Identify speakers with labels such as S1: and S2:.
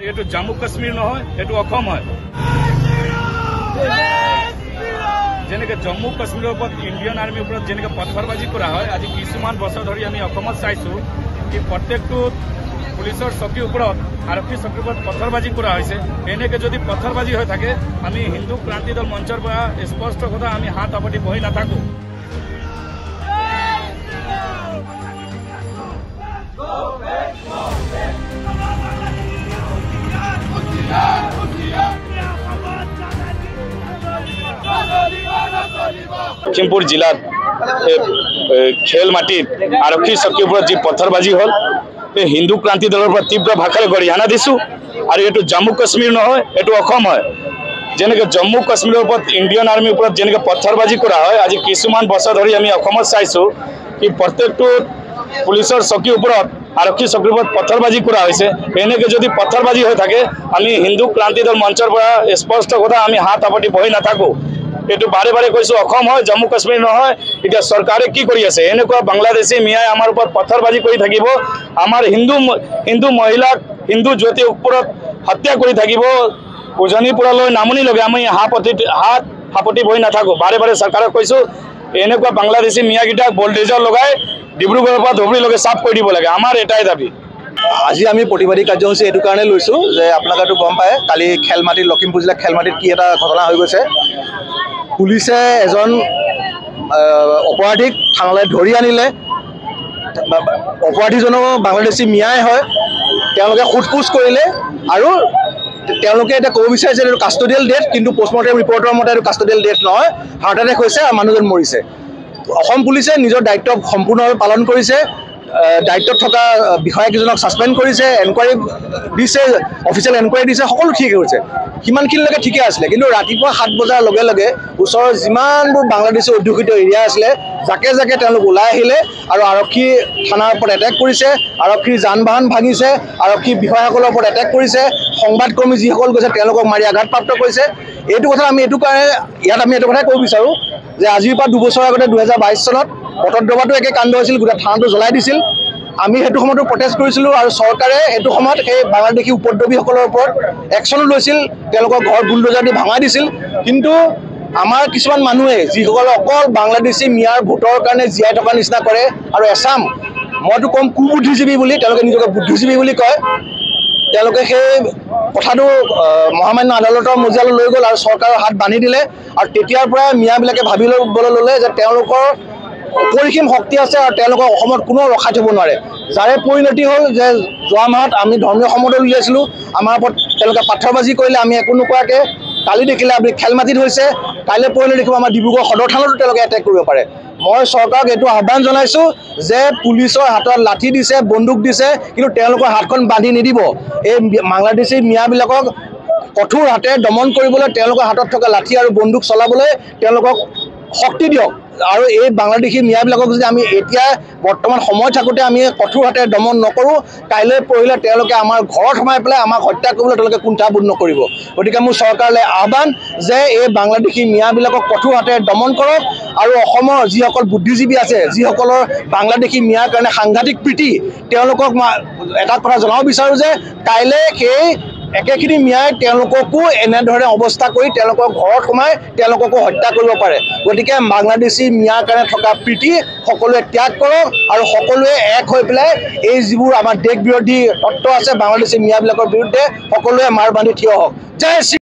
S1: এইটো জম্মু কাশ্মীৰ নহয়, এইটো অসম হয়। যেনেকে জম্মু কাশ্মীৰৰ ওপৰত ইণ্ডিয়ান আৰ্মিৰ ওপৰত যেনেকে পথৰবাজি কৰা হয়, আজি কিছুমান বছৰ ধৰি আমি অসমত চাইছো কি প্ৰত্যেকটো পুলিচৰ চকীৰ ওপৰত আৰক্ষী চকীৰ ওপৰত পথৰবাজি কৰা হৈছে। এনেকে যদি পথৰবাজি হৈ থাকে, আমি হিন্দু ক্ৰান্তি দল মঞ্চৰ পৰা স্পষ্ট কথা আমি হাত আপতি বহি নাথাকো। লখিমপুৰ জিলাত খেল মাটিত আৰক্ষী চকীৰ ওপৰত যি পথৰবাজি হ'ল, এই হিন্দু ক্ৰান্তি দলৰ পৰা তীব্ৰ ভাষাৰে গৰিহণা দিছোঁ। আৰু এইটো জম্মু কাশ্মীৰ নহয়, এইটো অসম হয়। যেনেকে জম্মু কাশ্মীৰৰ ওপৰত ইণ্ডিয়ান আৰ্মিৰ ওপৰত যেনেকে পথৰবাজি কৰা হয়, আজি কিছুমান বছৰ ধৰি আমি অসমত চাইছোঁ কি প্ৰত্যেকটো পুলিচৰ চকীৰ ওপৰত আৰক্ষী চকীৰ ওপৰত পথৰবাজি কৰা হৈছে। এনেকে যদি পথৰবাজি হৈ থাকে, আমি হিন্দু ক্ৰান্তি দল মঞ্চৰ পৰা স্পষ্ট কথা আমি হাত আপতি বহি নাথাকো। এইটো বাৰে বাৰে কৈছো, অসম হয়, জম্মু কাশ্মীৰ নহয়। এতিয়া চৰকাৰে কি কৰি আছে? এনেকুৱা বাংলাদেশী মিয়াই আমাৰ ওপৰত পথৰবাজি কৰি থাকিব, আমাৰ হিন্দু মহিলাক, হিন্দু জ্যোতিৰ ওপৰত হত্যা কৰি থাকিব, উজনিৰ পৰা লৈ নামনিলৈকে আমি হাত সাপতি বহি নাথাকো। বাৰে বাৰে চৰকাৰক কৈছো, এনেকুৱা বাংলাদেশী মিয়াকেইটাক বলডেজাৰ লগাই ডিব্ৰুগড়ৰ পৰা ধুবুৰীলৈকে চাফ কৰি দিব লাগে। আমাৰ এটাই দাবী।
S2: আজি আমি প্ৰতিবাদী কাৰ্যসূচী এইটো কাৰণে লৈছোঁ যে আপোনালোকেতো গম পায়, কালি খেলমাটিত, লখিমপুৰ জিলাৰ খেলমাটিত কি এটা ঘটনা হৈ গৈছে। পুলিচে এজন অপৰাধীক থানালৈ ধৰি আনিলে। অপৰাধীজনো বাংলাদেশী মিয়াই হয়। তেওঁলোকে সোধ-পোছ কৰিলে আৰু তেওঁলোকে এতিয়া ক'ব বিচাৰিছে এইটো কাষ্টডিয়েল ডেথ, কিন্তু পষ্টমৰ্টেম ৰিপৰ্টৰ মতে এইটো কাষ্টডিয়েল ডেথ নহয়, হাৰ্ট এটেক হৈছে আৰু মানুহজন মৰিছে। অসম পুলিচে নিজৰ দায়িত্ব সম্পূৰ্ণভাৱে পালন কৰিছে। দায়িত্বত থকা বিষয়াকেইজনক ছাছপেণ্ড কৰিছে, এনকুৱাৰী দিছে, অফিচিয়েল এনকুৱাৰী দিছে, সকলো ঠিক হৈছে। সিমানখিনিলৈকে ঠিকে আছিলে, কিন্তু ৰাতিপুৱা 7 বজাৰ লগে লগে ওচৰৰ যিমানবোৰ বাংলাদেশী অধ্যুষিত এৰিয়া আছিলে, জাকে জাকে তেওঁলোক ওলাই আহিলে আৰু আৰক্ষী থানাৰ ওপৰত এটেক কৰিছে, আৰক্ষীৰ যান বাহন ভাঙিছে, আৰক্ষী বিষয়াসকলৰ ওপৰত এটেক কৰিছে, সংবাদকৰ্মী যিসকল গৈছে তেওঁলোকক মাৰি আঘাতপ্ৰাপ্ত কৰিছে। এইটো কথা আমি এইটো কাৰণে ইয়াত আমি এইটো কথাই ক'ব বিচাৰোঁ যে আজিৰ পৰা 2 বছৰ আগতে 2022 চনত পটদ্ৰৱাতো একে কাণ্ড হৈছিল, গোটেই থানাটো জ্বলাই দিছিল। আমি সেইটো সময়তো প্ৰটেষ্ট কৰিছিলোঁ আৰু চৰকাৰে সেইটো সময়ত সেই বাংলাদেশী উপদ্ৰৱীসকলৰ ওপৰত একশ্যনো লৈছিল, তেওঁলোকৰ ঘৰ বুলডোজাৰ দি ভঙাই দিছিল। কিন্তু আমাৰ কিছুমান মানুহে যিসকলে অকল বাংলাদেশী মিয়াৰ ভোটৰ কাৰণে জীয়াই থকাৰ নিচিনা কৰে আৰু এছাম, মইতো ক'ম কুবুদ্ধিজীৱী বুলি, তেওঁলোকে নিজকে বুদ্ধিজীৱী বুলি কয়, তেওঁলোকে সেই কথাটো মহামান্য আদালতৰ মজিয়ালৈ লৈ গ'ল আৰু চৰকাৰৰ হাত বান্ধি দিলে। আৰু তেতিয়াৰ পৰা মিয়াবিলাকে ভাবি ল'বলৈ ল'লে যে তেওঁলোকৰ অপৰিসীম শক্তি আছে আৰু তেওঁলোকক অসমত কোনো ৰখাই থ'ব নোৱাৰে। যাৰে পৰিণতি হ'ল যে যোৱা মাহত আমি ধৰ্মীয় সমদল উলিয়াইছিলোঁ, আমাৰ ওপৰত তেওঁলোকে পাথৰবাজি কৰিলে, আমি একো নোকোৱাকৈ। কালি দেখিলে আপুনি খেলমাটিত হৈছে, কাইলৈ পৰিলে দেখিব আমাৰ ডিব্ৰুগড় সদৰ থানাতো তেওঁলোকে এটেক কৰিব পাৰে। মই চৰকাৰক এইটো আহ্বান জনাইছোঁ যে পুলিচৰ হাতত লাঠি দিছে, বন্দুক দিছে, কিন্তু তেওঁলোকৰ হাতখন বান্ধি নিদিব। এই বাংলাদেশী মিয়াবিলাকক কঠোৰ হাতেৰে দমন কৰিবলৈ, তেওঁলোকৰ হাতত থকা লাঠি আৰু বন্দুক চলাবলৈ তেওঁলোকক শক্তি দিয়ক। আৰু এই বাংলাদেশী মিয়াবিলাকক যদি আমি এতিয়া বৰ্তমান সময় থাকোঁতে আমি কঠোৰ হাতেৰে দমন নকৰোঁ, কাইলৈ পৰহিলে তেওঁলোকে আমাৰ ঘৰত সোমাই পেলাই আমাক হত্যা কৰিবলৈ তেওঁলোকে কুণ্ঠাবোধ নকৰিব। গতিকে মোৰ চৰকাৰলৈ আহ্বান যে এই বাংলাদেশী মিয়াবিলাকক কঠোৰ হাতেৰে দমন কৰক আৰু অসমৰ যিসকল বুদ্ধিজীৱী আছে, যিসকলৰ বাংলাদেশী মিয়াৰ কাৰণে সাংঘাতিক প্ৰীতি, তেওঁলোকক এটা কথা জনাব বিচাৰোঁ যে কাইলৈ সেই একেখিনি মিয়াই তেওঁলোককো এনেধৰণে অৱস্থা কৰি তেওঁলোকৰ ঘৰত সোমাই তেওঁলোককো হত্যা কৰিব পাৰে। গতিকে বাংলাদেশী মিয়াৰ কাৰণে থকা প্ৰীতি সকলোৱে ত্যাগ কৰক আৰু সকলোৱে এক হৈ পেলাই এই যিবোৰ আমাৰ দেশ বিৰোধী তত্ত্ব আছে বাংলাদেশী মিয়াবিলাকৰ বিৰুদ্ধে সকলোৱে মাৰ বান্ধি থিয় হওক। জয় শ্ৰী